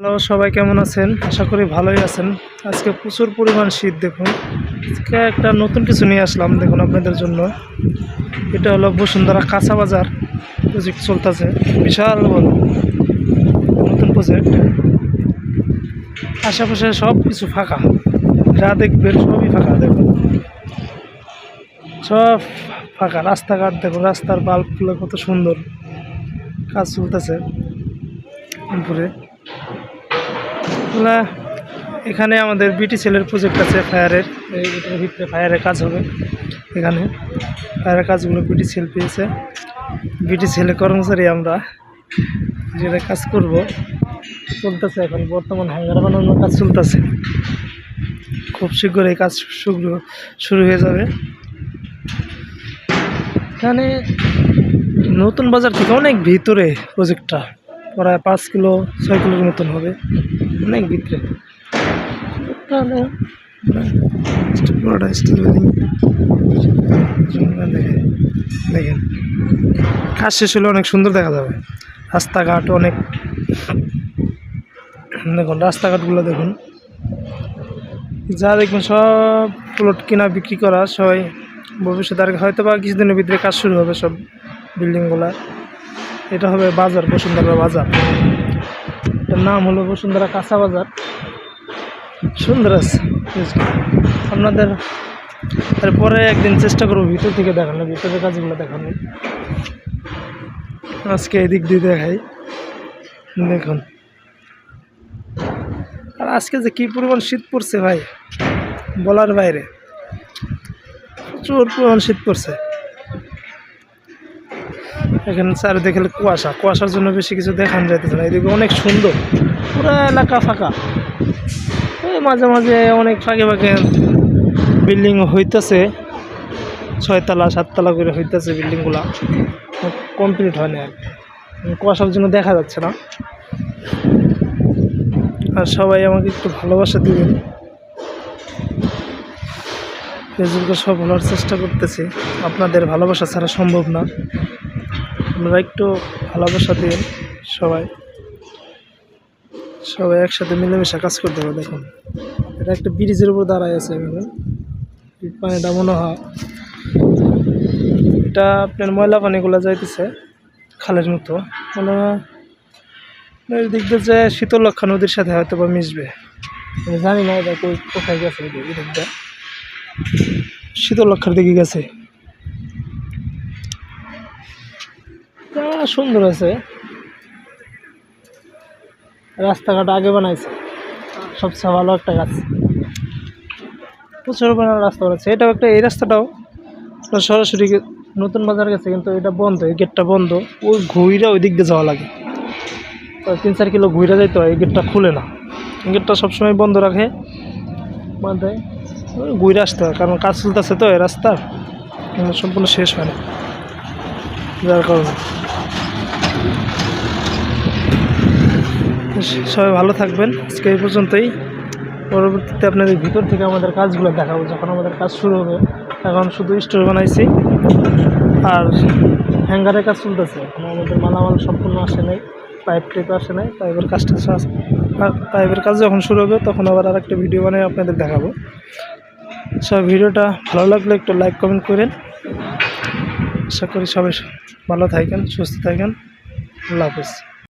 Hello, সবাই কেমন আছেন? আশা করি ভালোই আছেন। আজকে প্রচুর পরিমাণ শীত। দেখুন, আজকে একটা নতুন কিছু নিয়ে আসলাম দেখুন আপনাদের জন্য। এটা হলো বসুন্ধরা কাঁচা বাজার প্রজেক্ট চলতেছে, বিশাল বড় নতুন প্রজেক্ট। আশেপাশে সব কিছু ফাঁকা, যা দেখবেন সবই ফাঁকা। দেখুন সব ফাঁকা, রাস্তাঘাট দেখুন, রাস্তার বাল্বগুলো কত সুন্দর, কাজ চলতেছে উপরে। এখানে আমাদের বিটি সেলের প্রজেক্ট আছে ফায়ারের, এটার ভিতরে ফায়ারের কাজ হবে। এখানে ফায়ারের কাজগুলো বিটি সেল পেয়েছে, বিটি সেলের কর্মচারী আমরা, যেটা কাজ করব চলতেছে। এখন বর্তমান হ্যাঙ্গার বানানোর কাজ চলতেছে, খুব শীঘ্র এই কাজ শুরু হয়ে যাবে। এখানে নতুন বাজার থেকে অনেক ভিতরে প্রজেক্টটা, প্রায় 5 কিলো 6 কিলোর মতন হবে, অনেক ভিতরে। দেখেন কাজ শেষ হলে অনেক সুন্দর দেখা যাবে। রাস্তাঘাট অনেক, দেখুন রাস্তাঘাটগুলো দেখুন, যা দেখবেন সব প্লট কিনা বিক্রি করা। সবাই ভবিষ্যতে আর হয়তো বা কিছুদিনের ভিতরে কাজ শুরু হবে সব বিল্ডিংগুলা। এটা হবে বাজার, বসুন্ধরা বাজার। এটার নাম হলো বসুন্ধরা কাঁচা বাজার। সুন্দর আছে আপনাদের। তারপরে একদিন চেষ্টা করবো ভিতর থেকে দেখানো, ভিতরের কাজগুলো দেখানো। আজকে এদিক দিয়ে দেখাই, দেখুন। আর আজকে যে কী পরিমাণ শীত পড়ছে ভাই, বলার বাইরে, প্রচুর পরিমাণ শীত পড়ছে। এখানে চারিদিকে কুয়াশা, কুয়াশার জন্য বেশি কিছু দেখানো যাইতেছে না। এদিকে অনেক সুন্দর, পুরো এলাকা ফাঁকা। মাঝে মাঝে অনেক ফাঁকে ফাঁকে বিল্ডিং হইতেছে, 6 তলা 7 তলা করে হইতেছে বিল্ডিংগুলা, কমপ্লিট হয় না আর কুয়াশার জন্য দেখা যাচ্ছে না। আর সবাই আমাকে একটু ভালোবাসা দিবেন, ফেসবুকে সব বলার চেষ্টা করতেছি, আপনাদের ভালোবাসা ছাড়া সম্ভব না। আপনারা একটু ভালোবাসা দিন, সবাই একসাথে মিলেমিশে কাজ করতে হবে। দেখুন এটা একটা ব্রিজের উপর দাঁড়ায় আছে, পানিটা মনে হয় এটা আপনার ময়লা পানিগুলো যাইতেছে খালের মতো, মানে এর দিক দিয়ে যে শীতলক্ষা নদীর সাথে হয়তো বা মিশবে, আমি জানি না এটা কোথায় গেছে। দিকটা শীতলক্ষার দিকে গেছে। সুন্দর আছে, রাস্তাঘাট আগে বানাইছে, সবচেয়ে ভালো একটা কাজ। প্রচুর পরিমাণে রাস্তা বানাচ্ছে। এটাও একটা, এই রাস্তাটাও সরাসরি নতুন বাজার গেছে, কিন্তু এটা বন্ধ, এই গেটটা বন্ধ। ওই ঘুইরা ওই দিক দিয়ে যাওয়া লাগে, 3-4 কিলো ঘুইরা যাইতে হয়। এই গেটটা খুলে না, এই গেটটা সবসময় বন্ধ রাখে, মানে ঘুরে আসতে হয়, কারণ কাজ চলতেছে তো এই রাস্তার সম্পূর্ণ শেষ হয় না, যার কারণে। সবাই ভালো থাকবেন, আজকে এই পর্যন্তই। পরবর্তীতে আপনাদের ভিতর থেকে আমাদের কাজগুলো দেখাবো যখন আমাদের কাজ শুরু হবে। এখন শুধু স্টোর বানাইছি আর হ্যাঙ্গারের কাজ চলতেছে, এখন আমাদের মালামাল সম্পূর্ণ আসে নাই, পাইপ টেপ আসে নাই। পাইপের কাজ যখন শুরু হবে তখন আবার আরেকটা ভিডিও বানিয়ে আপনাদের দেখাবো। সব ভিডিওটা ভালো লাগলে একটু লাইক কমেন্ট করেন। আশা করি সবাই ভালো থাকেন, সুস্থ থাকেন। আল্লাহ হাফেজ।